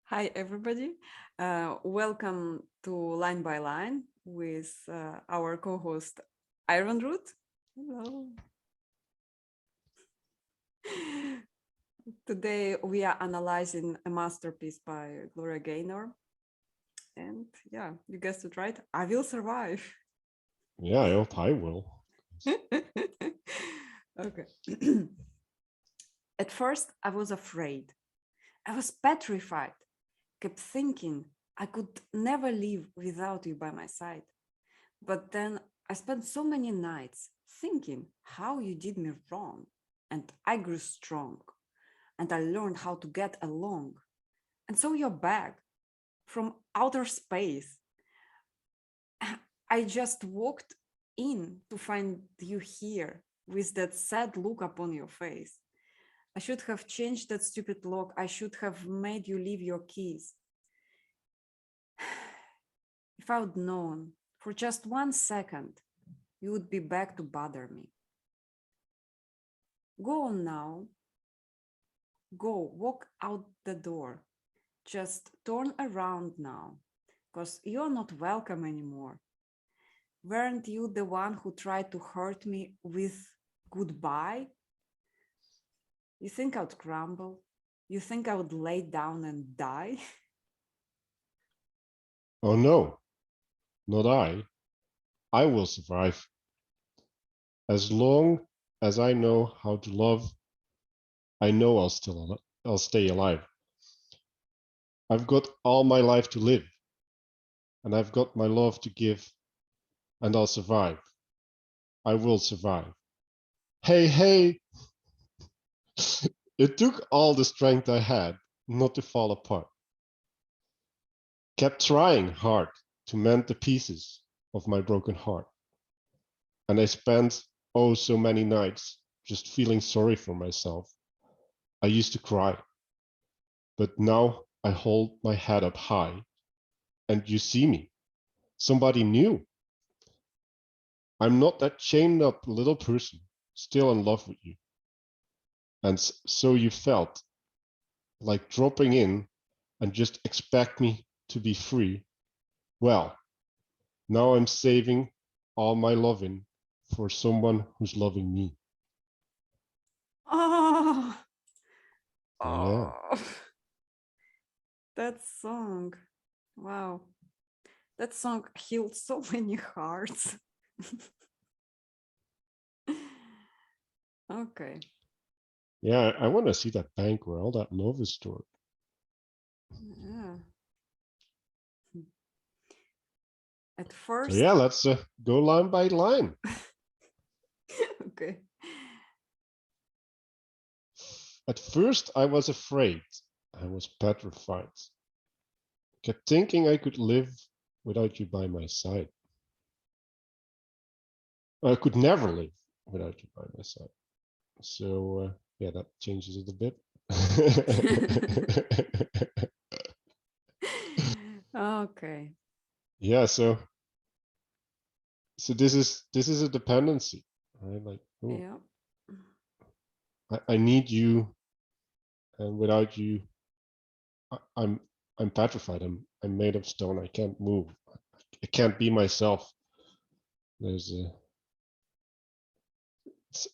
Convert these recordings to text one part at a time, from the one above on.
Hi, everybody. Welcome to Line by Line with our co-host Ironroot. Hello. Today we are analyzing a masterpiece by Gloria Gaynor. And yeah, you guessed it right. I will survive. Yeah, I hope I will. Okay. At first, I was afraid. I was petrified. Kept thinking I could never live without you by my side. But then I spent so many nights thinking how you did me wrong. And I grew strong. And I learned how to get along. And so you're back from outer space. I just walked in to find you here with that sad look upon your face. I should have changed that stupid lock. I should have made you leave your keys. If I would known for just 1 second, you would be back to bother me. Go on now. Go, walk out the door. Just turn around now, because you're not welcome anymore. Weren't you the one who tried to hurt me with goodbye? You think I'd crumble? You think I would lay down and die? Oh no, not I. I will survive. As long as I know how to love, I know I'll stay alive. I've got all my life to live, and I've got my love to give, and I'll survive. I will survive. Hey, hey! It took all the strength I had not to fall apart. Kept trying hard to mend the pieces of my broken heart. And I spent oh so many nights just feeling sorry for myself. I used to cry, but now I hold my head up high and you see me, somebody new. I'm not that chained up little person still in love with you. And so you felt like dropping in and just expect me to be free. Well, now I'm saving all my loving for someone who's loving me. Oh, Yeah. oh, that song. Wow. That song healed so many hearts. Okay. Yeah, I want to see that bank where all that love is stored. Yeah. At So first, yeah, let's go line by line. okay. At first, I was afraid. I was petrified. Kept thinking I could live without you by my side. I could never live without you by my side. So yeah, that changes it a bit. Okay. Yeah, so this is a dependency, right? Like, oh, Yeah. I need you, and without you, I'm I'm petrified. I'm made of stone. I can't move. I can't be myself. There's a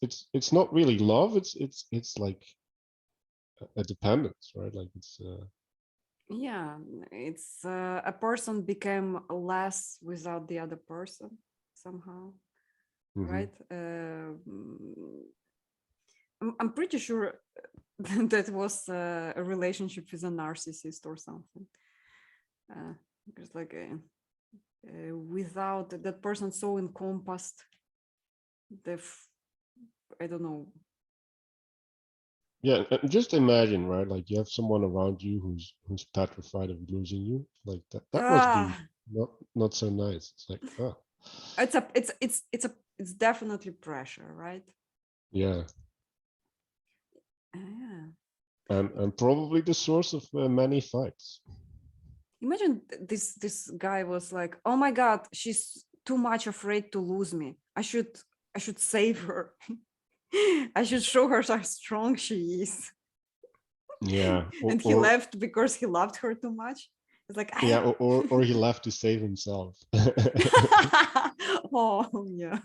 it's not really love. It's like a dependence, right? Like it's Yeah. It's a person became less without the other person somehow, mhm. right? I'm pretty sure that was a relationship with a narcissist or something. Because like without that person so encompassed, I don't know. Yeah, and just imagine, right? Like you have someone around you who's petrified of losing you. Like that must be Ah, not so nice. It's like, oh, it's definitely pressure, right? yeah, Yeah. and probably the source of many fights. Imagine this guy was like, oh my god, she's too much afraid to lose me. I should save her. I should show her how strong she is. Yeah. And he left because he loved her too much. It's like, yeah, or he left to save himself. Oh, yeah.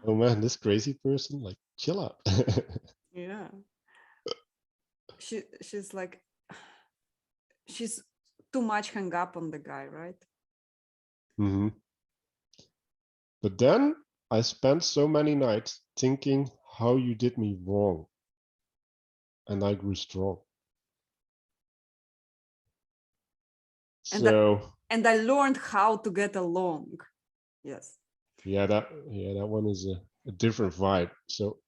Oh man, this crazy person, like, chill out. Yeah. She's like, she's too much hung up on the guy, right? hmm But then I spent so many nights thinking how you did me wrong, and I grew strong. And that, So and I learned how to get along. Yes. yeah, that one is a different vibe. So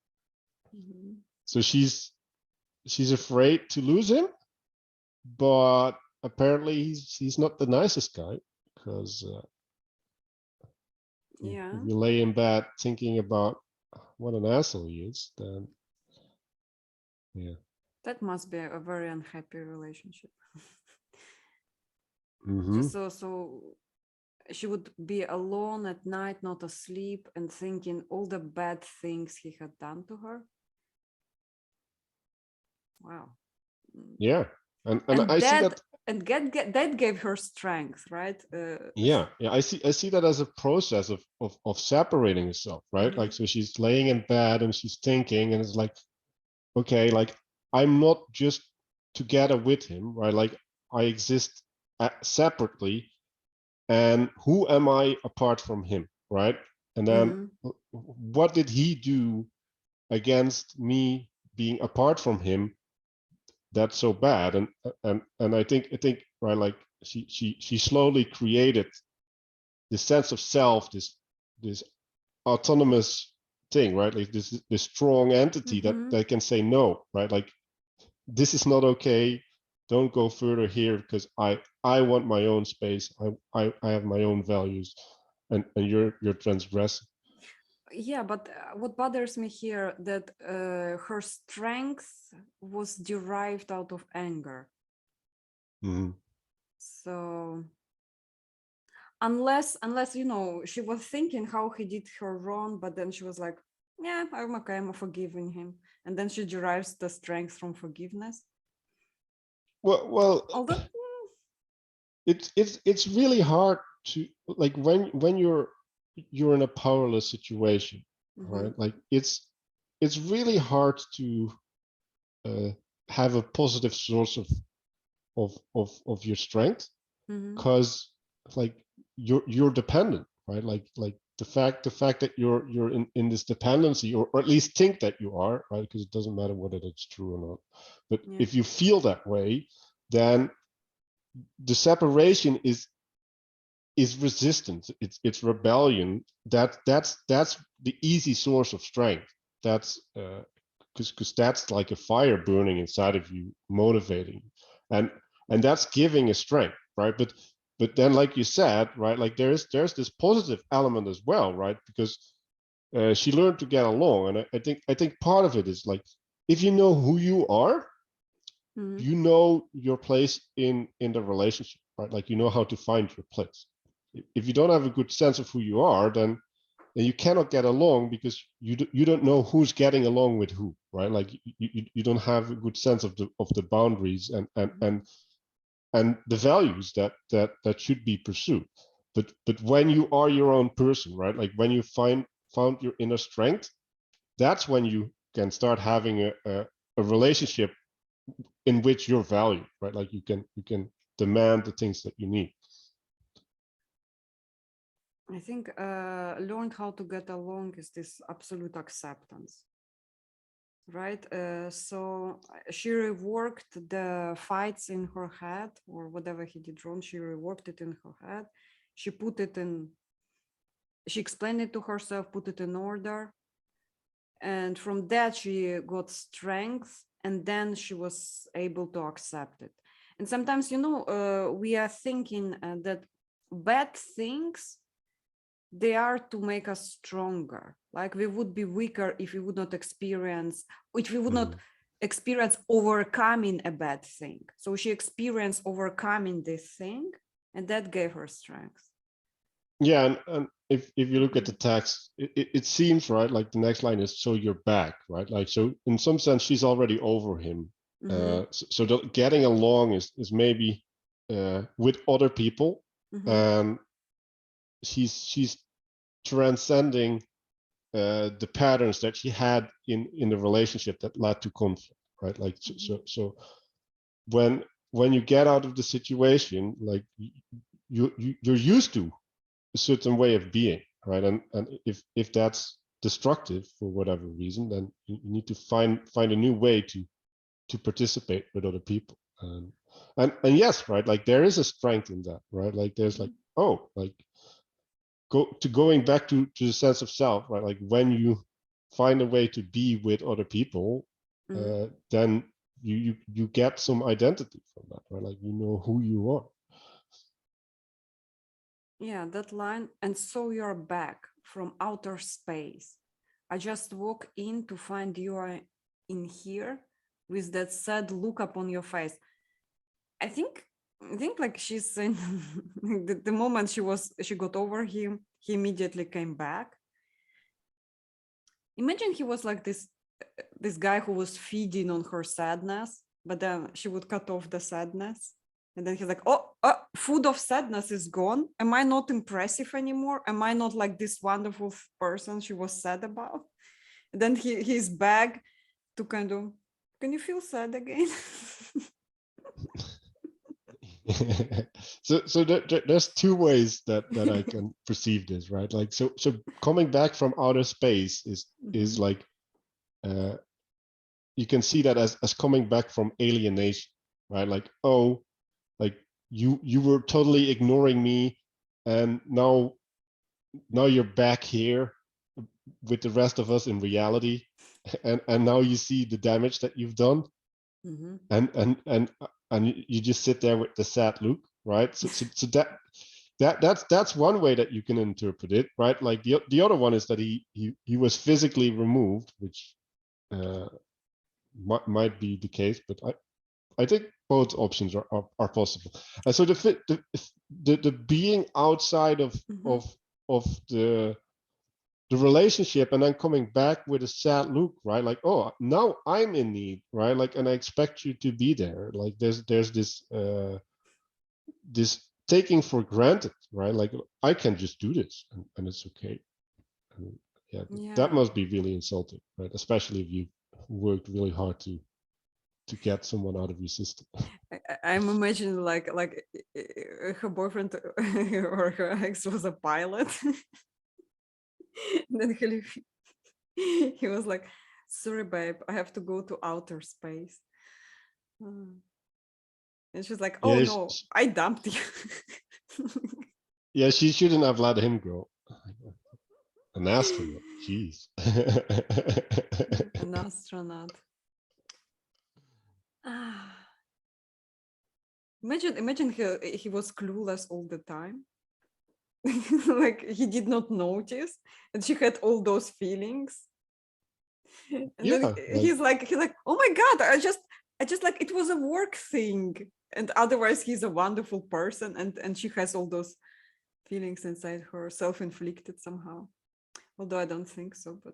Mhm. so she's afraid to lose him, but apparently he's not the nicest guy, because Yeah. if you lay in bed thinking about what an asshole he is, then yeah. That must be a very unhappy relationship. Mm-hmm. So she would be alone at night, not asleep, and thinking all the bad things he had done to her. Wow. Yeah, and And I see that. that gave her strength, right? Yeah, I see that as a process of separating herself, right? Like, so she's laying in bed and she's thinking, and it's like, okay, like, I'm not just together with him, right? Like, I exist separately, and who am I apart from him, right? And then what did he do against me being apart from him that's so bad? And I think right, like, she slowly created this sense of self, this autonomous thing, right? Like, this strong entity that can say no, right? Like, this is not okay. Don't go further here, because I want my own space. I have my own values, and you're transgressing. Yeah, but what bothers me here that her strength was derived out of anger. Mm-hmm. So unless she was thinking how he did her wrong, but then she was like, yeah, I'm okay, I'm forgiving him, and then she derives the strength from forgiveness. Well, Although it's really hard to, like, when you're in a powerless situation, right? Like, it's really hard to uh, have a positive source of your strength, because, like, you're dependent, right? Like the fact that you're in this dependency, or at least think that you are, right? Because it doesn't matter whether that's true or not, but if you feel that way, then the separation is resistance. It's rebellion. That's the easy source of strength. That's because that's like a fire burning inside of you, motivating, and that's giving a strength, right? But then, like you said, right, like, there's this positive element as well, right? Because she learned to get along, and I think part of it is, like, if you know who you are, you know your place in the relationship, right? Like, you know how to find your place. If you don't have a good sense of who you are, then you cannot get along, because you don't know who's getting along with who, right? Like, you don't have a good sense of the boundaries and the values that should be pursued. But when you are your own person, right? Like, when you found your inner strength, that's when you can start having a relationship in which you're valued, right? Like, you can demand the things that you need. I think learned how to get along is this absolute acceptance, right? So she reworked the fights in her head, or whatever he did wrong, she reworked it in her head. She put it in, she explained it to herself, put it in order. And from that, she got strength, and then she was able to accept it. And sometimes, we are thinking that bad things, they are to make us stronger. Like, we would be weaker if we would not experience, which we would not experience overcoming a bad thing. So she experienced overcoming this thing, and that gave her strength. Yeah, and if you look at the text, it seems right like the next line is so you're back, right? Like so in some sense she's already over him. So getting along is maybe with other people, and she's transcending the patterns that she had in the relationship that led to conflict, right? Like so when you get out of the situation, like you're used to a certain way of being, right? And if that's destructive for whatever reason, then you need to find a new way to participate with other people. And yes, right, like there is a strength in that, right? Like there's like, oh, like going back to the sense of self, right? Like when you find a way to be with other people, then you get some identity from that, right? Like you know who you are. Yeah, that line, and so you're back from outer space. I just walk in to find you are in here with that sad look upon your face. I think like she's saying the moment she got over him, he immediately came back. Imagine he was like this guy who was feeding on her sadness, but then she would cut off the sadness. And then he's like, oh, food of sadness is gone. Am I not impressive anymore? Am I not like this wonderful person she was sad about? And then he's back to kind of, can you feel sad again? So there's two ways that I can perceive this, right? Like so coming back from outer space is like you can see that as coming back from alienation, right? Like, oh, like you were totally ignoring me, and now you're back here with the rest of us in reality, and now you see the damage that you've done, and you just sit there with the sad look, right? So that's one way that you can interpret it, right? Like the other one is that he was physically removed, which might be the case, but I think both options are possible. And so the being outside of the relationship and then coming back with a sad look, right? Like, oh, now I'm in need, right? Like, and I expect you to be there. Like there's this this taking for granted, right? Like I can just do this and it's okay. And that must be really insulting, right? Especially if you worked really hard to get someone out of your system. I'm imagining like her boyfriend or her ex was a pilot. And then he was like, sorry babe, I have to go to outer space. And she's like, oh no, I dumped you. Yeah, she shouldn't have let him go. An astronaut, jeez. An astronaut. Imagine he was clueless all the time. Like he did not notice, and she had all those feelings. And then he's like, oh my god, I just like, it was a work thing, and otherwise he's a wonderful person, and she has all those feelings inside her, self-inflicted somehow. Although I don't think so, but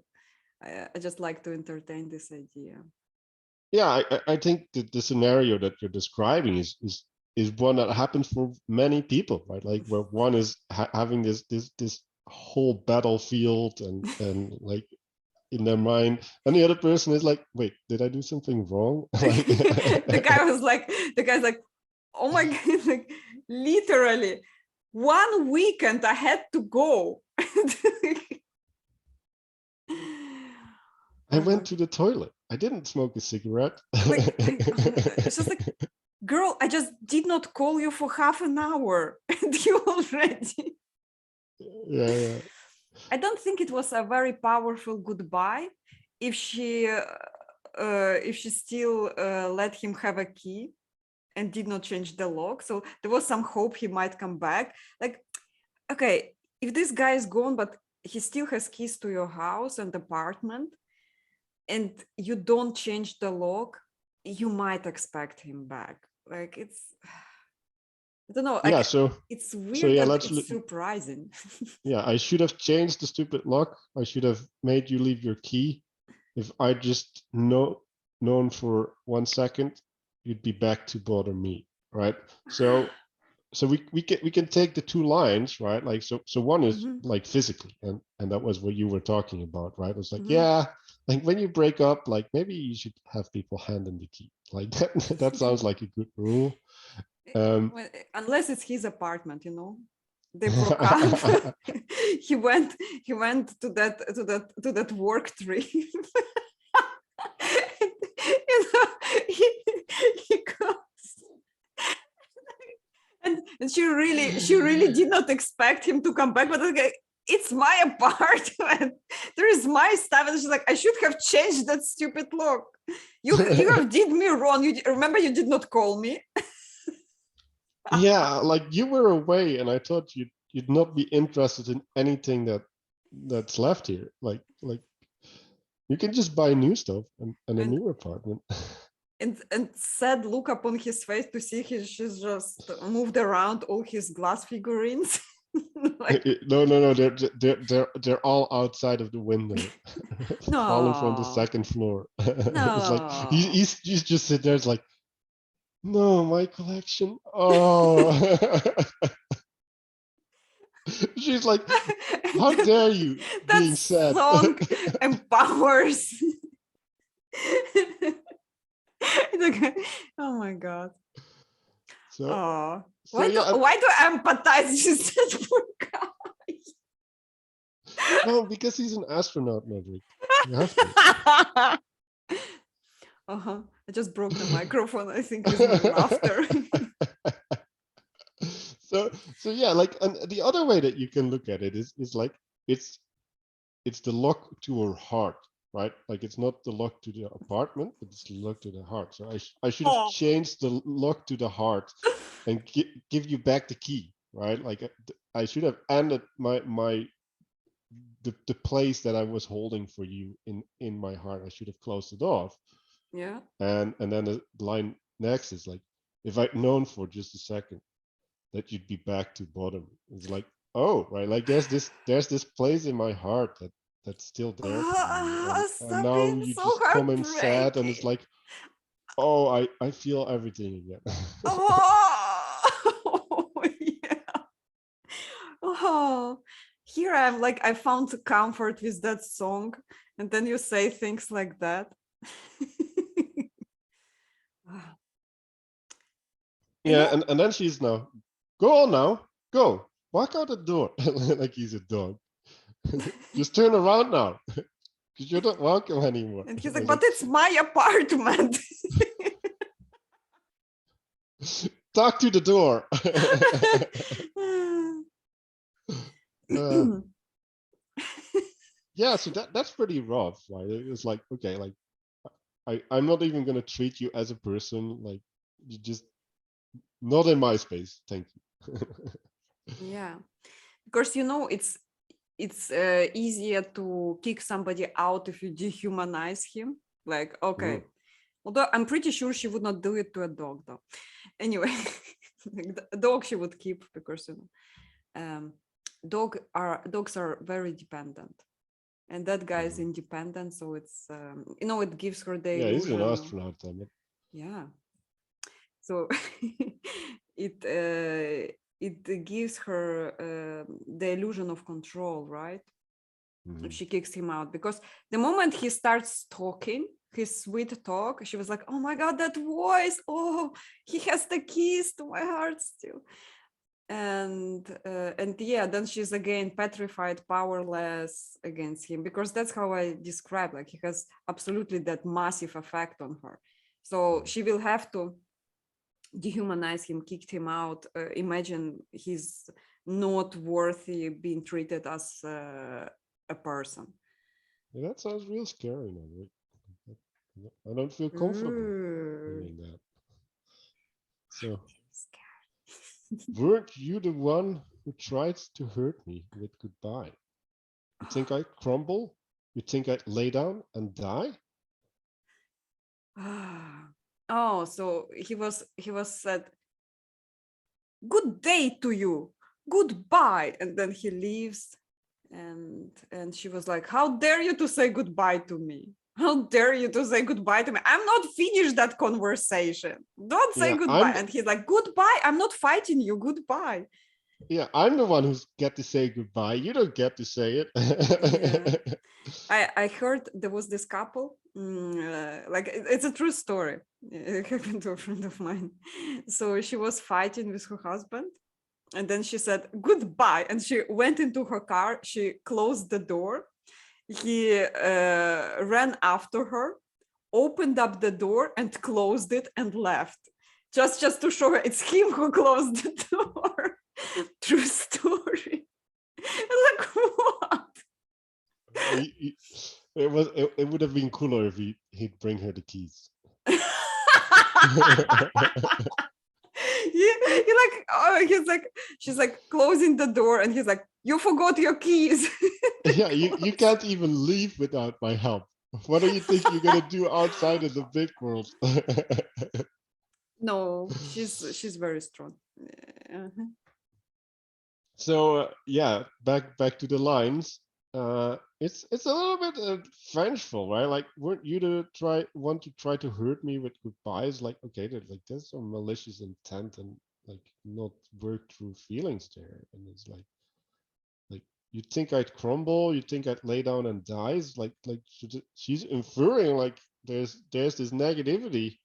I just like to entertain this idea. Yeah, I think that the scenario that you're describing is one that happens for many people, right? Like where one is having this whole battlefield and like in their mind, and the other person is like, wait, did I do something wrong? Like, the guy's like, oh my god, like literally 1 weekend I had to go. I went to the toilet. I didn't smoke a cigarette. Like, it's just like, girl, I just did not call you for half an hour and you already. Yeah. I don't think it was a very powerful goodbye if she still let him have a key and did not change the lock. So there was some hope he might come back. Like, okay, if this guy is gone, but he still has keys to your house and apartment, and you don't change the lock, you might expect him back. Like, it's I don't know. Yeah, Like, so it's so weird yeah, and let's it's surprising. yeah, I should have changed the stupid lock. I should have made you leave your key. If I just known for 1 second, you'd be back to bother me, right? So we can take the two lines, right? Like so one is Mhm, like physically, and that was what you were talking about, right? It's like, mhm. yeah, like when you break up, like maybe you should have people hand in the key. Like that that sounds like a good rule. Unless it's his apartment, they broke up. he went to that work trip. He goes, and she really did not expect him to come back, but okay, it's my apartment. There is my stuff, and she's like, I should have changed that stupid lock. You have did me wrong. You remember you did not call me. Yeah, like you were away, and I thought you'd not be interested in anything that's left here. Like you can just buy new stuff and a and new apartment. and sad look upon his face to see she's just moved around all his glass figurines. Like, No, they're all outside of the window, falling from the no, second floor. It's like no. he's just sitting there. It's like, no, my collection. Oh, she's like, how dare you That being sad? song empowers. Okay. Oh my god. So Oh, so yeah, why do I empathize with that poor guy? no, because he's an astronaut, Nodrik. You have to. Uh-huh. I just broke the microphone, I think, with my laughter. So yeah, like, and the other way that you can look at it is like it's it's the lock to her heart, right? Like it's not the lock to the apartment, but it's the lock to the heart. So I should have Oh. changed the lock to the heart and give you back the key, right? Like I should have ended the place that I was holding for you in my heart. I should have closed it off. Yeah. And then the line next is like, if I'd known for just a second that you'd be back to bottom. It's like, oh, right, like there's this place in my heart that's still there for you, and Stop now being you so just come in sad, and it's heartbreaking. like, oh, I feel everything again. Oh, yeah. Oh, here I'm like, I found comfort with that song, and then you say things like that. You Yeah, know, and then she's now, go on now, go, walk out the door, like he's a dog. Just turn around now, because you're not welcome anymore. and he's like, It's but like, it's my apartment. talk to the door. uh, yeah, so that's pretty rough, right? It's like, okay, like I'm not even gonna treat you as a person. Like you just not in my space. Thank you. Yeah, because it's easier to kick somebody out if you dehumanize him. Like, Mm. okay, although I'm pretty sure she would not do it to a dog, though. Anyway, like a dog she would keep because um, dogs are very dependent, and that guy is Mm. independent, so it's it gives her the Yeah, he's an illusion of, astronaut, damn it. yeah. So it it gives her the illusion of control, right? If Mm. she kicks him out, because the moment he starts talking his sweet talk, she was like, oh my god, that voice, oh, he has the keys to my heart still. And yeah, then she's again petrified, powerless against him, because that's how I describe, like, he has absolutely that massive effect on her. So she will have to dehumanize him, kicked him out. Imagine he's not worthy being treated as a person. Yeah, that sounds real scary, man. I don't feel comfortable Ooh. hearing that. So, weren't you the one who tried to hurt me with goodbye? You think I'd crumble? You think I'd lay down and die? Oh, so he was said, good day to you, goodbye. And then he leaves. And she was like, how dare you to say goodbye to me? How dare you to say goodbye to me? I'm not finished that conversation. Don't say Yeah, goodbye. And he's like, goodbye. I'm not fighting you. Goodbye. I'm the one who's get to say goodbye. You don't get to say Yeah. it. I heard there was this couple, like it's a true story. It happened to a friend of mine. So she was fighting with her husband, and then she said goodbye, and she went into her car. She closed the door. He ran after her, opened up the door, and closed it and left. Just to show her it's him who closed the door. True story. Like what? It would have been cooler if he'd bring her the keys. He's like, she's like closing the door, and he's like, you forgot your keys. Yeah, you can't even leave without my help. What do you think you're gonna do outside in the big world? No, she's very strong. So back to the lines. It's a little bit vengeful, right? Like, weren't you to want to try to hurt me with goodbyes? Like, okay, there's some malicious intent and like not work through feelings there, and it's like you think I'd crumble, you think I'd lay down and die. It's like she's inferring like there's this negativity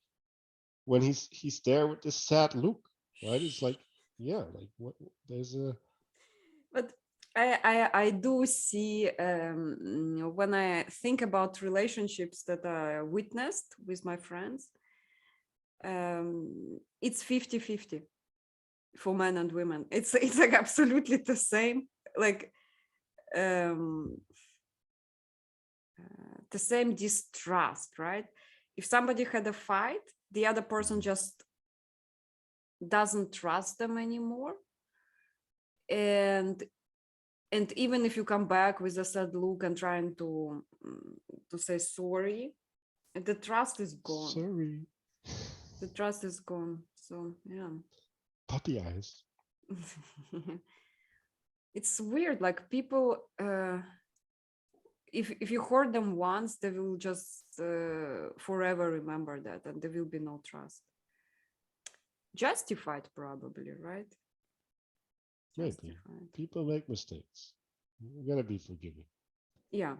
when he's there with this sad look, right? It's like, yeah, like what there's a. But I do see when I think about relationships that I witnessed with my friends, it's 50-50 for men and women. It's like absolutely the same, like the same distrust, right? If somebody had a fight, the other person just doesn't trust them anymore. And even if you come back with a sad look and trying to say sorry, the trust is gone. Sorry. The trust is gone. So yeah. Puppy eyes. It's weird. Like people, if you hurt them once, they will just forever remember that, and there will be no trust. Justified, probably, right? Maybe. Justified. People make mistakes. You gotta be forgiving. Yeah,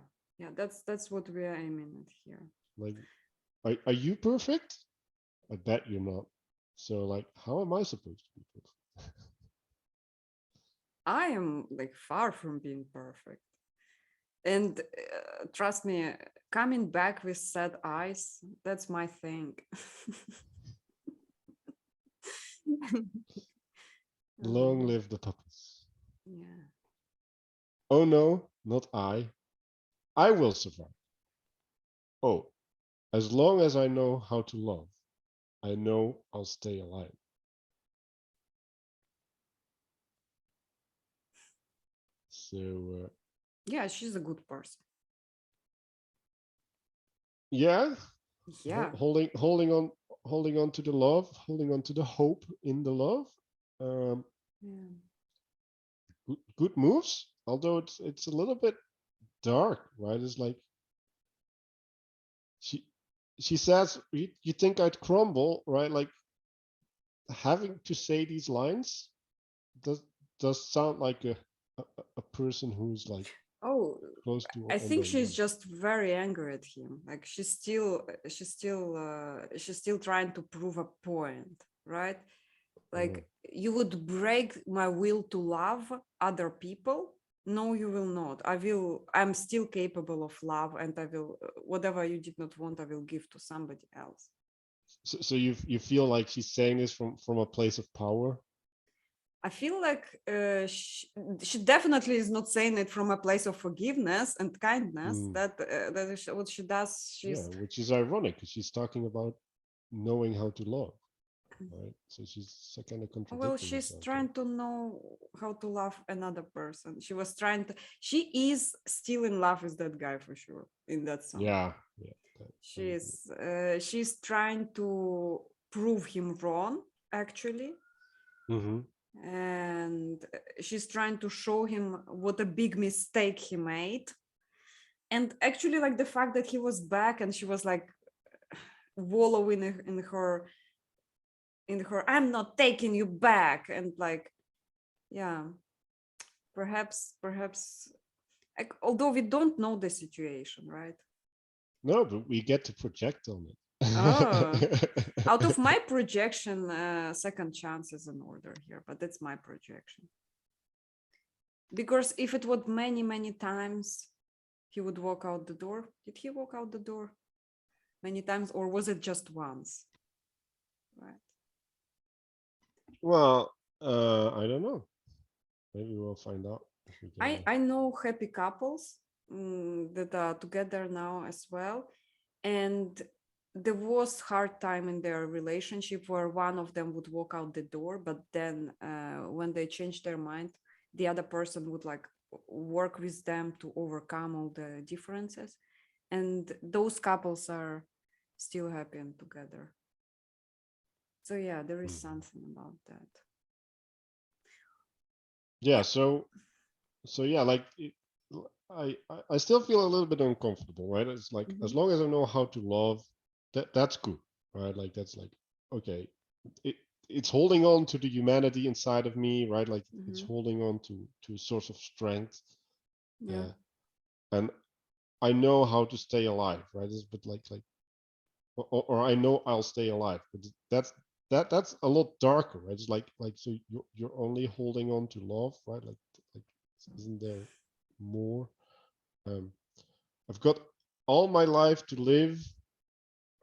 that's what we are aiming at here. Like, are you perfect? I bet you're not. So like, how am I supposed to be perfect? I am like far from being perfect. And trust me, coming back with sad eyes, that's my thing. Long live the puppies. Yeah. Oh no, not I. I will survive. Oh, as long as I know how to love, I know I'll stay alive. So Yeah, she's a good person. yeah, Yeah. holding on to the love, holding on to the hope in the love. Yeah. Good moves, although it's a little bit dark, right? It's like she says, you think I'd crumble, right? Like, having to say these lines does sound like a person who's like Oh, close to I think almost she's love. just very angry at him. Like she's still trying to prove a point, right? Like, you would break my will to love other people. No, you will not. I'm still capable of love, and I will, whatever you did not want, I will give to somebody else. So you feel like she's saying this from a place of power? I feel like she definitely is not saying it from a place of forgiveness and kindness. That is what she does. Which is ironic because she's talking about knowing how to love, right? So she's kind of contradicting Well, she's herself trying to know how to love another person. She is still in love with that guy for sure in that song. Yeah. She's trying to prove him wrong, actually. Mm-hmm. and she's trying to show him what a big mistake he made. And actually, like the fact that he was back and she was like wallowing in her I'm not taking you back, and like, yeah, perhaps like, although we don't know the situation, right? No, but we get to project on Oh, it. out of my projection, second chance is in order here, but that's my projection. Because if it was many times, he would walk out the door. Did he walk out the door many times, or was it just once? Right. Well, I don't know. Maybe we'll find out. If we I know happy couples that are together now as well, and there was hard time in their relationship where one of them would walk out the door, but then when they changed their mind, the other person would like work with them to overcome all the differences, and those couples are still happy and together. So yeah, there is something about that. Yeah. So yeah, like I still feel a little bit uncomfortable, right? It's like as long as I know how to love, that's good, right? Like that's like okay, it's holding on to the humanity inside of me, right? Like it's holding on to a source of strength. Yeah. And I know how to stay alive, right? But like or I know I'll stay alive, but that's a lot darker, right? It's like so you're only holding on to love, right? Like isn't there more? I've got all my life to live.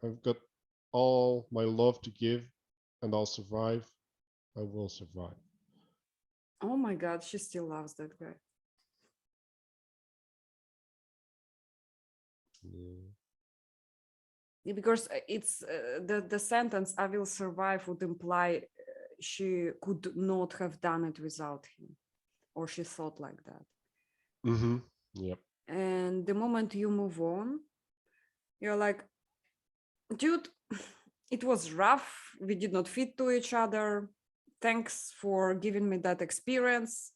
I've got all my love to give, and I'll survive. I will survive. Oh my God, she still loves that guy. Yeah, because it's the sentence "I will survive" would imply she could not have done it without him, or she thought like that. Yep. And the moment you move on, you're like, dude, it was rough. We did not fit to each other. Thanks for giving me that experience.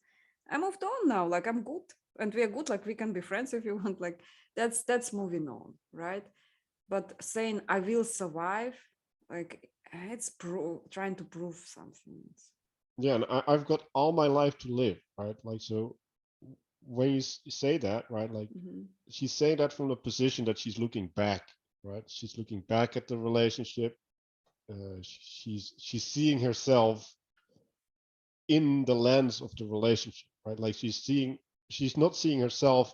I moved on now. Like, I'm good, and we are good. Like, we can be friends if you want. Like, that's moving on, right? But saying I will survive, like, it's trying to prove something. Yeah, and I've got all my life to live, right? Like so, when you say that, right? Like she's saying that from the position that she's looking back, right? She's looking back at the relationship. She's seeing herself in the lens of the relationship, right? Like she's not seeing herself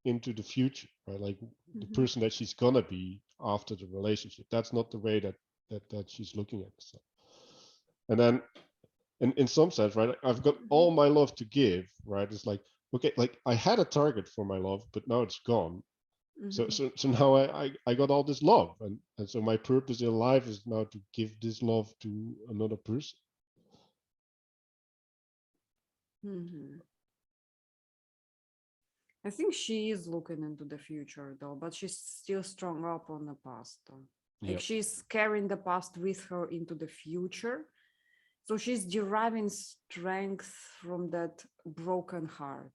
into the future, right? Like the person that she's gonna be after the relationship. That's not the way that she's looking at herself. And then in some sense, right? I've got all my love to give, right? It's like, okay, like I had a target for my love, but now it's gone. So now I got all this love, and so my purpose in life is now to give this love to another person. I think she is looking into the future though, but she's still strung up on the past though. Like she's carrying the past with her into the future. So she's deriving strength from that broken heart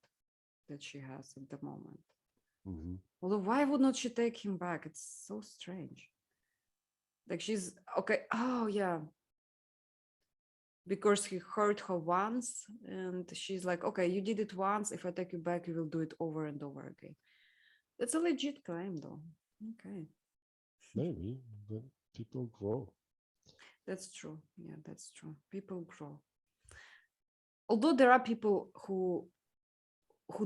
that she has at the moment. Although why would not she take him back? It's so strange. Like she's okay. Oh yeah. Because he hurt her once and she's like, okay, you did it once. If I take you back, you will do it over and over again. That's a legit claim though. Okay. Maybe, but people grow. That's true. Yeah, that's true. People grow. Although there are people who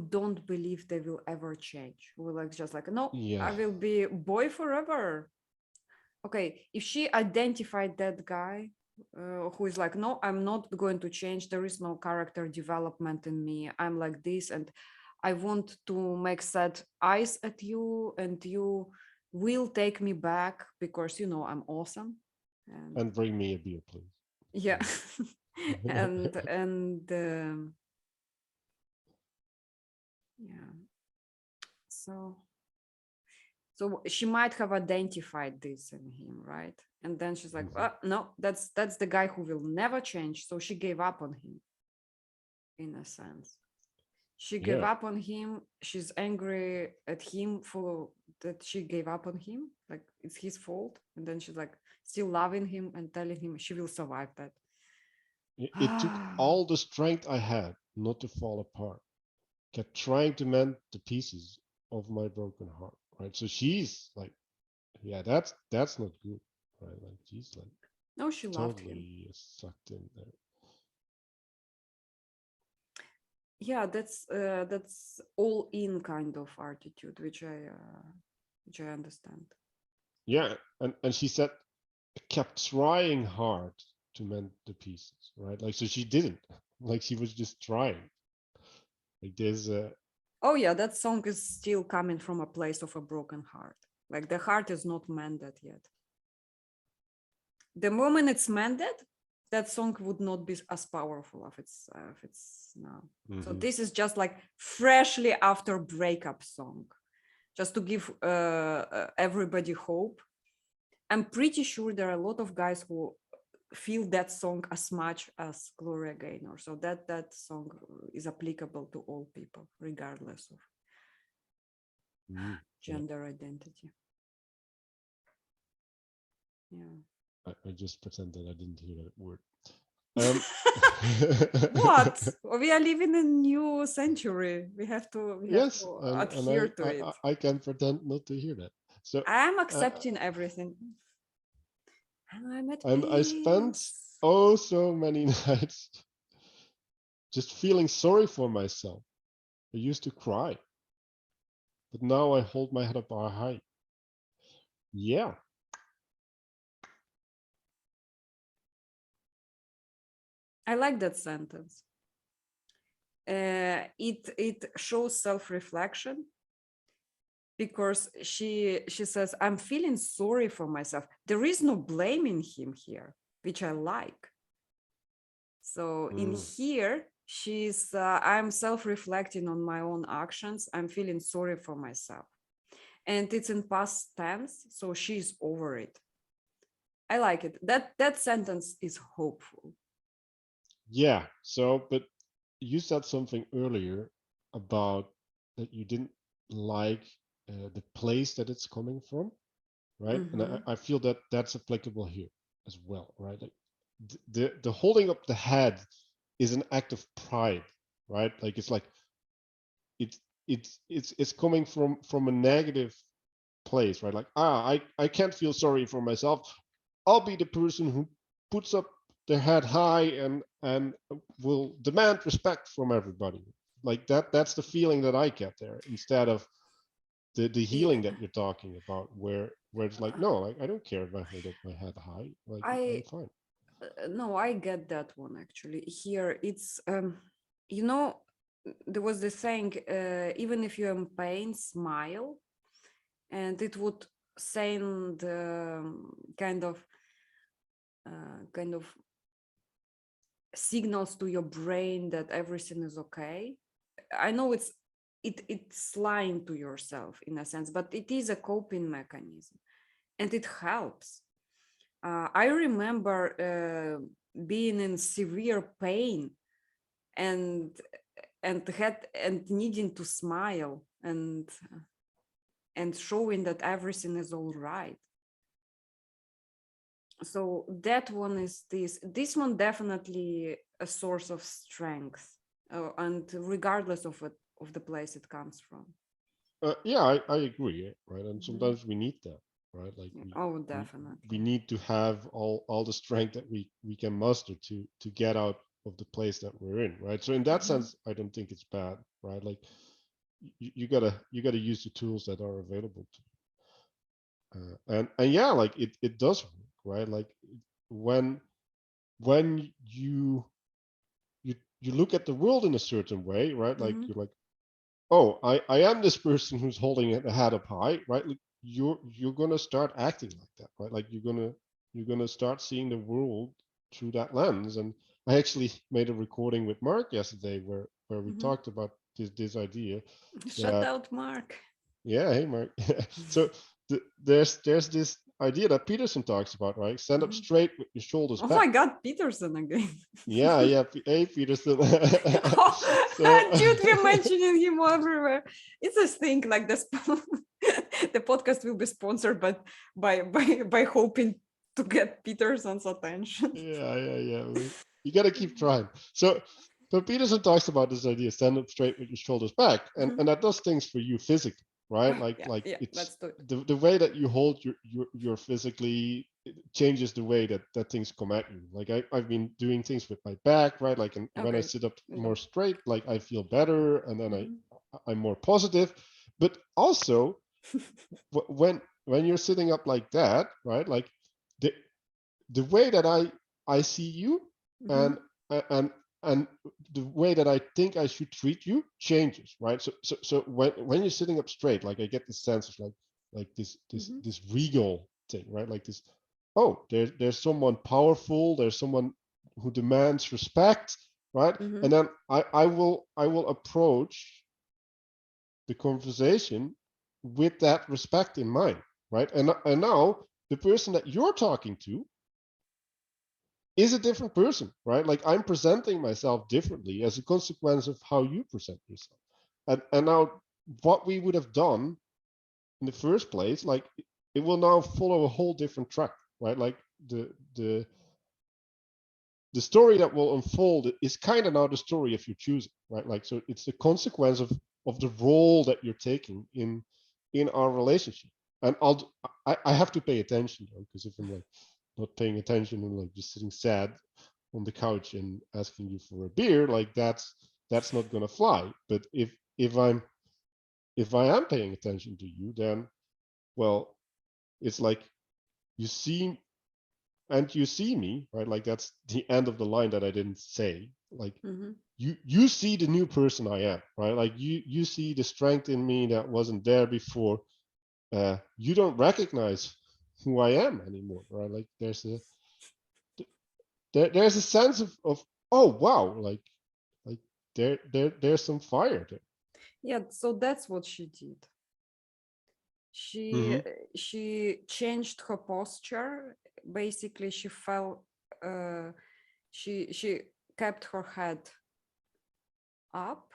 don't believe they will ever change, who are like just like, no, I will be boy forever. Okay, if she identified that guy who is like, no, I'm not going to change, there is no character development in me, I'm like this, and I want to make sad eyes at you, and you will take me back because you know I'm awesome, and bring me a beer, please. Yeah. and yeah, so she might have identified this in him, right? And then she's like, no, that's the guy who will never change, so she gave up on him. in a sense. She gave up on him. She's angry at him for that she gave up on him. Like it's his fault. And then she's like still loving him and telling him she will survive that. It took all the strength I had not to fall apart. Kept trying to mend the pieces of my broken heart. Right. So she's like, yeah, that's not good. Right. Like she's like No, she loved him. totally sucked in there. Yeah, that's all in kind of attitude, which I understand. Yeah, and she said kept trying hard to mend the pieces, right? Like so she didn't. Like she was just trying. Like there's a Oh yeah, that song is still coming from a place of a broken heart. Like the heart is not mended yet. The moment it's mended, that song would not be as powerful if it's now. So this is just like freshly after breakup song, just to give everybody hope. I'm pretty sure there are a lot of guys who feel that song as much as Gloria Gaynor. So that song is applicable to all people, regardless of gender identity. Yeah. I just pretend that I didn't hear that word. What? We are living in a new century. We have to adhere to it. I can pretend not to hear that. So I'm accepting everything. And I'm at and peace. I spent so many nights just feeling sorry for myself. I used to cry, but now I hold my head up high. Yeah. I like that sentence. It shows self-reflection, because she says, I'm feeling sorry for myself. There is no blaming him here, which I like. So in here, she's I'm self-reflecting on my own actions. I'm feeling sorry for myself. And it's in past tense, so she's over it. I like it. That sentence is hopeful. Yeah. So, but you said something earlier about that you didn't like the place that it's coming from, right? And I feel that that's applicable here as well, right? Like the holding up the head is an act of pride, right? Like it's like it's coming from a negative place, right? Like I can't feel sorry for myself. I'll be the person who puts up their head high and will demand respect from everybody. Like that's the feeling that I get there, instead of the healing that you're talking about, where it's like, no, like I don't care if I hold up my head high, like I'm fine. No, I get that one actually. Here it's you know, there was this saying, even if you're in pain, smile, and it would send kind of signals to your brain that everything is okay. I know it's lying to yourself in a sense, but it is a coping mechanism, and it helps. I remember being in severe pain and needing to smile and showing that everything is all right. So that one is this one definitely a source of strength, and regardless of the place it comes from. Yeah, I agree, right? And sometimes we need that, right? Like Definitely we need to have all the strength that we can muster to get out of the place that we're in, right? So in that sense, I don't think it's bad, right? Like you gotta use the tools that are available to you. And yeah, like it does work, right? Like when you look at the world in a certain way, right? Like you're like, oh, I am this person who's holding the head up high, right? Like you're gonna start acting like that, right? Like you're gonna start seeing the world through that lens. And I actually made a recording with Mark yesterday where we talked about this idea. Shout out Mark. Yeah, hey Mark. So there's this idea that Peterson talks about, right? Stand up straight with your shoulders Oh back. my God, Peterson again. Yeah, hey Peterson. Oh, dude, we're mentioning him everywhere. It's a thing like this. The podcast will be sponsored, but by hoping to get Peterson's attention. Yeah. You gotta keep trying. So Peterson talks about this idea: stand up straight with your shoulders back, and that does things for you physically, right? Like Yeah, it's let's do it. the way that you hold your physically, it changes the way that things come at you. Like I've been doing things with my back, right? Like when I sit up more straight, like I feel better, and then I'm more positive. But also when you're sitting up like that, right? Like the way that I see you and and the way that I think I should treat you changes, right? So when you're sitting up straight, like I get the sense of like this regal thing, right? Like this, oh, there's someone powerful, there's someone who demands respect, right? And then I will approach the conversation with that respect in mind, right? And now the person that you're talking to is a different person, right? Like I'm presenting myself differently as a consequence of how you present yourself. And now what we would have done in the first place, like it will now follow a whole different track, right? Like the story that will unfold is kind of now the story if you choose it, right? Like so it's the consequence of the role that you're taking in our relationship. And I have to pay attention though, because if I'm like not paying attention and like just sitting sad on the couch and asking you for a beer, like that's not gonna fly. But if I am paying attention to you, then well, it's like you see you see me, right? Like that's the end of the line that I didn't say. Like you see the new person I am, right? Like you see the strength in me that wasn't there before. You don't recognize who I am anymore, right? Like there's a sense of oh wow, like there's some fire there. Yeah, so that's what she did. She changed her posture. Basically, she fell. She kept her head up,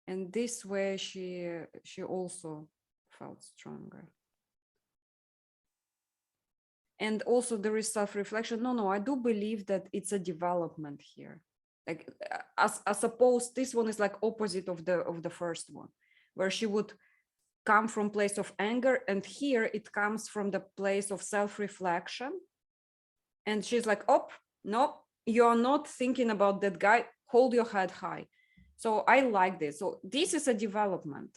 and this way she also felt stronger. And also there is self-reflection. No, I do believe that it's a development here. Like I suppose this one is like opposite of the first one, where she would come from place of anger, and here it comes from the place of self-reflection. And she's like, oh, no, you're not thinking about that guy. Hold your head high. So I like this. So this is a development,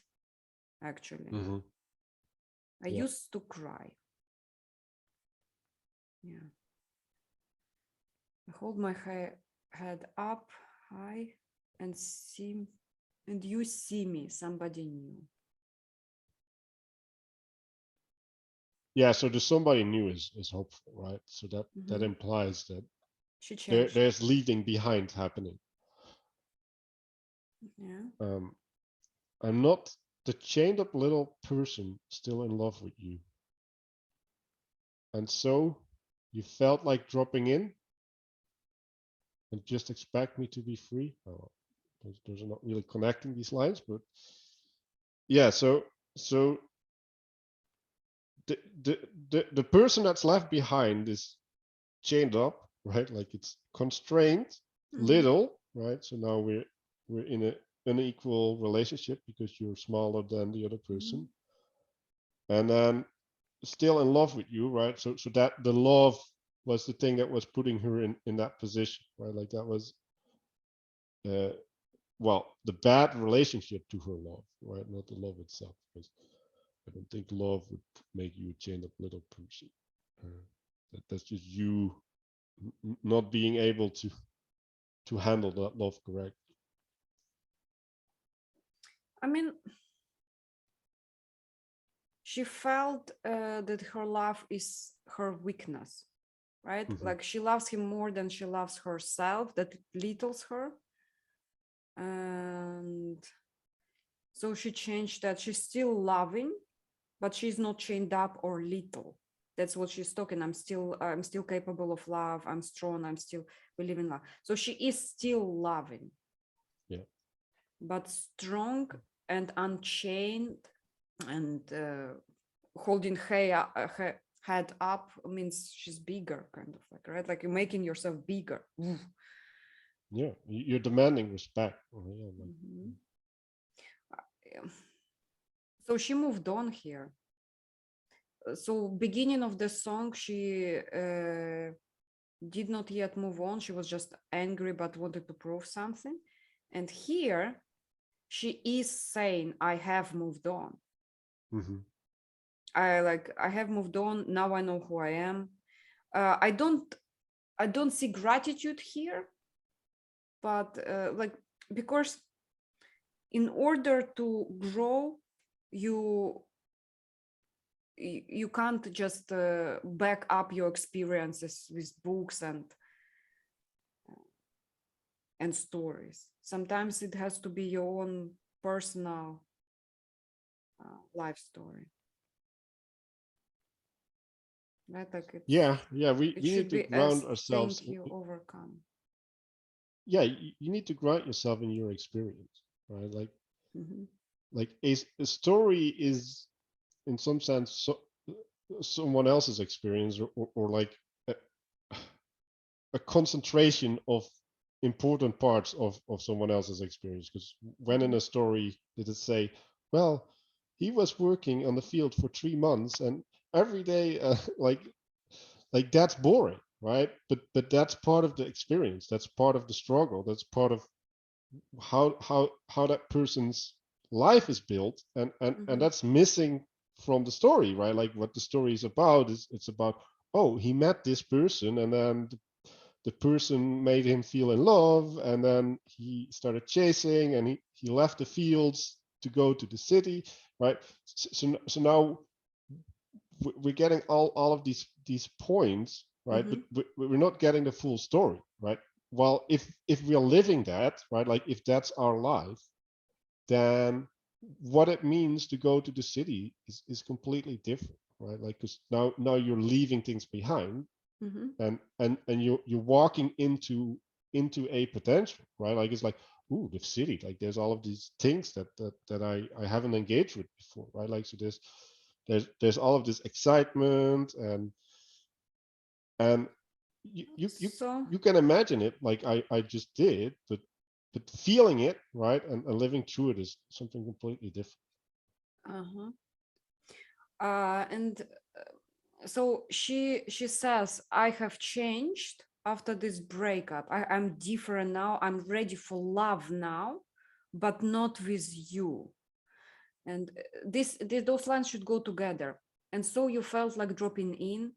actually. I used to cry. Yeah. I hold my head up high and you see me, somebody new. Yeah, so the somebody new is hopeful, right? So that implies that there's leaving behind happening. Yeah. I'm not the chained up little person still in love with you. And so you felt like dropping in and just expect me to be free. Oh, those are not really connecting these lines, but yeah, so the person that's left behind is chained up, right? Like it's constrained, little, right? So now we're in an unequal relationship because you're smaller than the other person, and then still in love with you, right? So that the love was the thing that was putting her in that position, right? Like that was well, the bad relationship to her love, right? Not the love itself, because I don't think love would make you a chained up little person. That's just you not being able to handle that love correctly. I mean, she felt that her love is her weakness, right? Like she loves him more than she loves herself, that it littles her. And so she changed that. She's still loving, but she's not chained up or little. That's what she's talking. I'm still capable of love. I'm strong. I'm still believe in love. So she is still loving. Yeah. But strong and unchained and holding head up means she's bigger, kind of like, right? Like you're making yourself bigger. Yeah, you're demanding respect. Oh, yeah, like, Mhm. So she moved on here. So beginning of the song, she did not yet move on. She was just angry but wanted to prove something. And here she is saying, I have moved on. mhm. I have moved on. Now I know who I am. I don't see gratitude here, but like, because in order to grow, you can't just back up your experiences with books and stories. Sometimes it has to be your own personal life story. Right? Like Yeah, we it need should to be ground as ourselves. thing you overcome. Yeah, you need to ground yourself in your experience, right? Mm-hmm. Like a story is, in some sense, someone else's experience, or like a, a concentration of important parts of someone else's experience. Because when in a story did it say, well, he was working on the field for 3 months and every day, like that's boring, right? But that's part of the experience. That's part of the struggle. That's part of how that person's life is built, and that's missing from the story, right? Like what the story is about is it's about, oh, he met this person and then the person made him feel in love, and then he started chasing and he left the fields to go to the city, right? So now we're getting all of these points, right? But we're not getting the full story, right? Well, if we're living that, right, like if that's our life, then what it means to go to the city is completely different, right? Like, because now you're leaving things behind, and you're walking into a potential, right? Like it's like, ooh, the city, like there's all of these things that I haven't engaged with before, right? Like, so there's all of this excitement, and So you can imagine it like I just did, but feeling it, right, and living through it is something completely different. and so she says, I have changed after this breakup. I'm different now. I'm ready for love now, but not with you. And those lines should go together. And so you felt like dropping in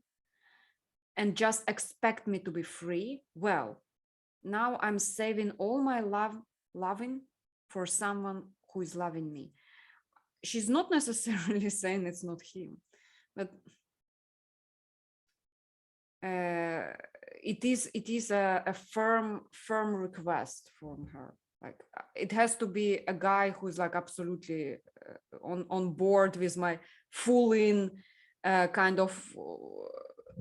and just expect me to be free. Well, now I'm saving all my loving for someone who is loving me. She's not necessarily saying it's not him, but it is a firm request from her. Like it has to be a guy who's like absolutely on board with my full in kind of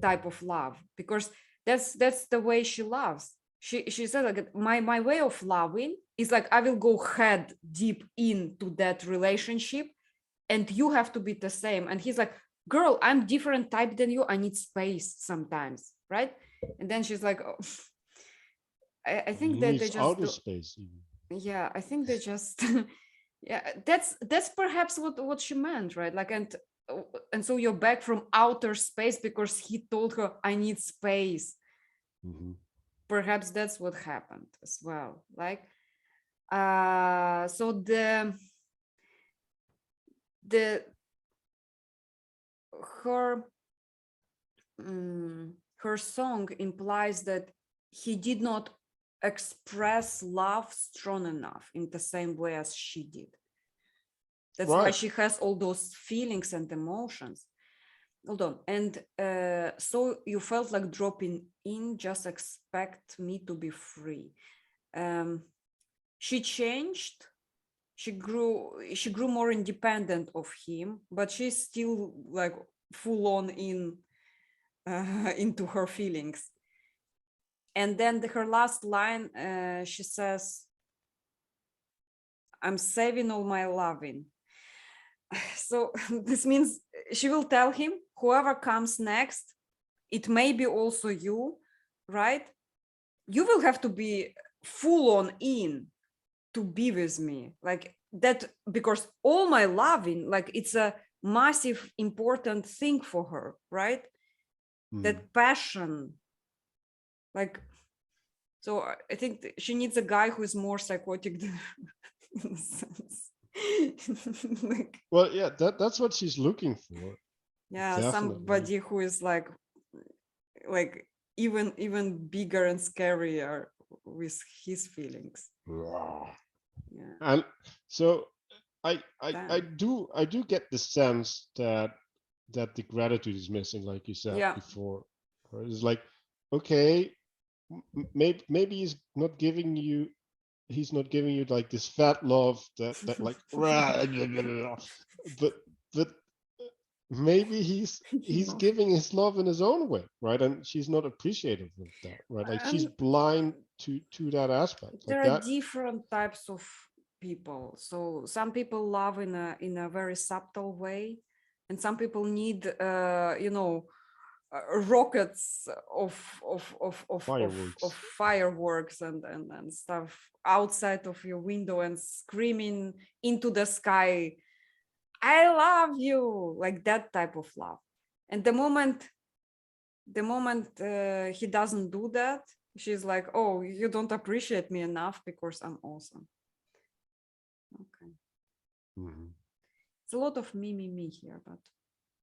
type of love, because that's the way she loves. She said like my way of loving is like I will go head deep into that relationship and you have to be the same. And he's like, girl, I'm different type than you. I need space sometimes, right? And then she's like, oh. I think He that they needs just outer do. space even. Yeah, I think they just yeah, that's perhaps what she meant, right? Like, and so you're back from outer space because he told her I need space. Perhaps that's what happened as well. Like so the her her song implies that he did not express love strong enough in the same way as she did. That's why Right. she has all those feelings and emotions. Hold on. And so you felt like dropping in, just expect me to be free. She changed she grew more independent of him, but she's still like full on into her feelings. And then her last line, she says, "I'm saving all my loving." So this means she will tell him, whoever comes next, it may be also you, right? You will have to be full on in to be with me, like that, because all my loving, like it's a massive important thing for her, right? That passion, like, so I think she needs a guy who is more psychotic than in a sense. Like, Well, yeah, that's what she's looking for. yeah, Definitely. somebody who is like even bigger and scarier with his feelings. Yeah. And so I Damn. do get the sense that the gratitude is missing, like you said Yeah. before. Right? It's like, okay, maybe he's not giving you like this fat love that like but maybe he's No. giving his love in his own way, right? And she's not appreciative of that, right? Like she's And blind to that aspect, like there are that. different types of people. So some people love in a very subtle way, and some people need rockets of Fireworks. fireworks and stuff outside of your window and screaming into the sky, "I love you," like that type of love. And the moment he doesn't do that, she's like, "Oh, you don't appreciate me enough because I'm awesome." Okay. It's a lot of me here, but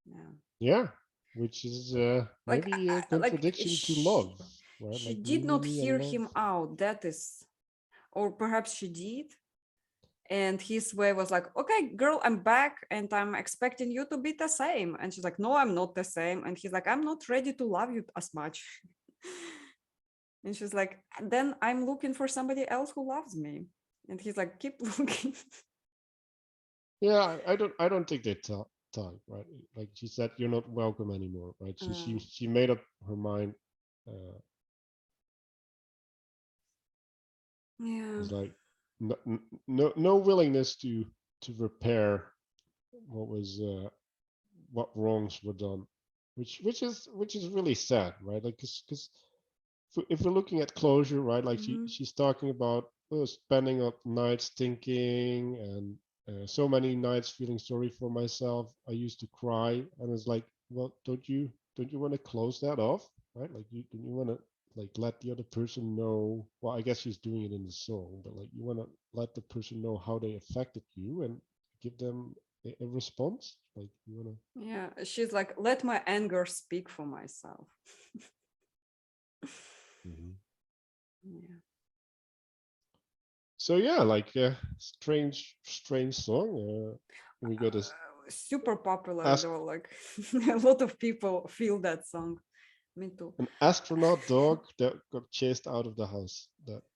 yeah. Yeah, which is Like maybe a contradiction to love, right? she Like did not me and hear love. him out. That is, or perhaps she did. And his way was like, "Okay, girl, I'm back and I'm expecting you to be the same." And she's like, "No, I'm not the same." And he's like, "I'm not ready to love you as much." And she's like, "Then I'm looking for somebody else who loves me." And he's like, "Keep looking." Yeah, I don't think they talk, right? Like she said, you're not welcome anymore, right? She made up her mind. Yeah. It's like no willingness to repair what was what wrongs were done, which is really sad, right? Like because if we're looking at closure, right? Like she's talking about spending up nights thinking and so many nights feeling sorry for myself. I used to cry, and it's like, well, don't you want to close that off, right? Like don't you want to like let the other person know? Well, I guess she's doing it in the song, but like you want to let the person know how they affected you and give them a response. Like you want to. Yeah. She's like, "Let my anger speak for myself." Yeah. So yeah, like strange song. We got a Super popular ask though. Like a lot of people feel that song. Me too. an astronaut dog that got chased out of the house.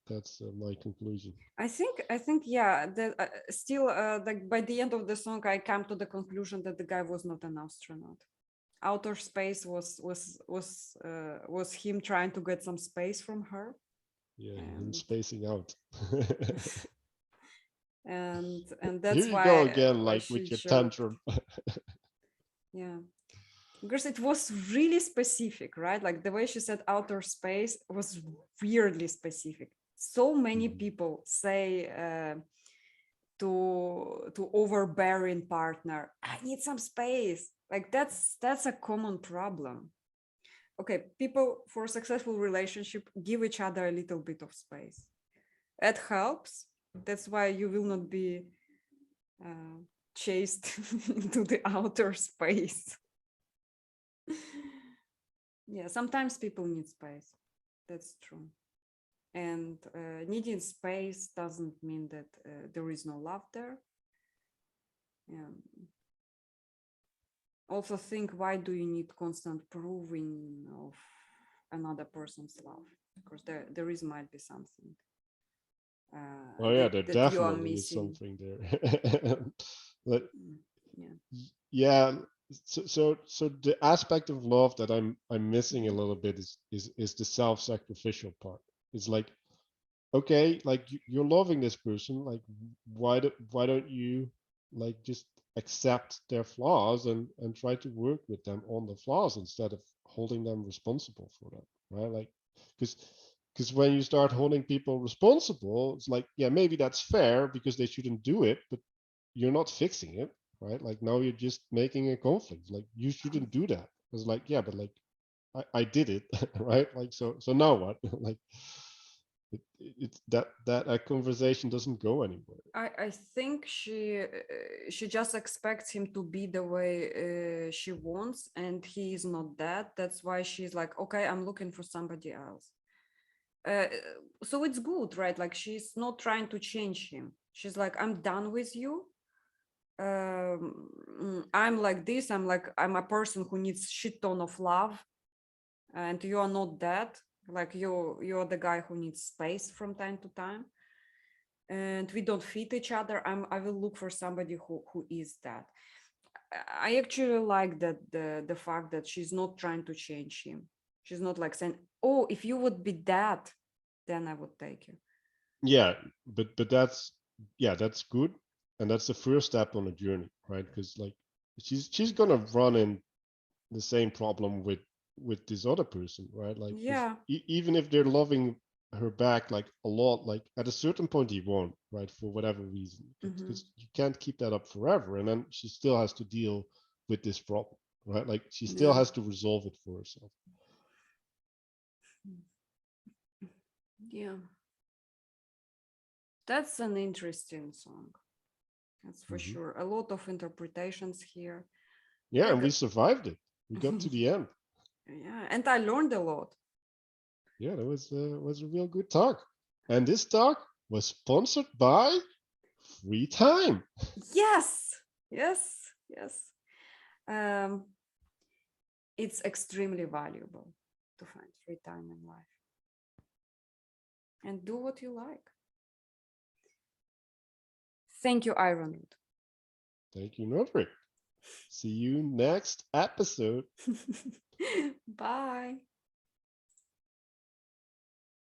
That's my conclusion. I think yeah. That still, like by the end of the song, I come to the conclusion that the guy was not an astronaut. Outer space was him trying to get some space from her, Yeah, him and spacing out. and Here that's you go why again, why like she with your joked. tantrum. Yeah, because it was really specific, right? Like the way she said outer space was weirdly specific. So many people say to overbearing partner, "I need some space." Like that's a common problem. Okay, people for a successful relationship give each other a little bit of space. It helps. That's why you will not be uh, chased into the outer space. Yeah, sometimes people need space. That's true. And needing space doesn't mean that there is no love there. Yeah. Also think, why do you need constant proving of another person's love? Because there might be something. Oh yeah, there that you are definitely is missing. something there. But Yeah. yeah, so the aspect of love that I'm missing a little bit is the self-sacrificial part. It's like, okay, like you're loving this person, like why don't you like just accept their flaws and try to work with them on the flaws instead of holding them responsible for them, right? Like, because when you start holding people responsible, it's like, yeah, maybe that's fair because they shouldn't do it, but you're not fixing it, right? Like now you're just making a conflict. Like you shouldn't do that. It's like, yeah, but like I did it, right? Like so now what? Like it's that a conversation doesn't go anywhere. I think she just expects him to be the way she wants, and he is not that. That's why she's like, okay, I'm looking for somebody else. Uh, so it's good, right? Like she's not trying to change him. She's like, I'm done with you. I'm like this. I'm a person who needs shit ton of love, and you are not that. Like you're the guy who needs space from time to time, and we don't fit each other. I will look for somebody who is that. I actually like that the fact that she's not trying to change him. She's not like saying, oh, if you would be that, then I would take you. Yeah, but that's, yeah, that's good, and that's the first step on a journey, right? Because like she's gonna run in the same problem with this other person, right? Like because Yeah. even if they're loving her back like a lot, like at a certain point he won't, right? For whatever reason, Hmm. because you can't keep that up forever, and then she still has to deal with this problem, right? Like she still Yeah. has to resolve it for herself. Yeah. That's an interesting song. That's for Hmm. sure. A lot of interpretations here. Yeah, Like, and we survived it. We got to the end. yeah, and I learned a lot. Yeah, that was a real good talk. And this talk was sponsored by Free Time. Yes, yes, yes. Um, it's extremely valuable to find free time in life and do what you like. Thank you, Ironroot. Thank you, Nodrik. See you next episode. Bye.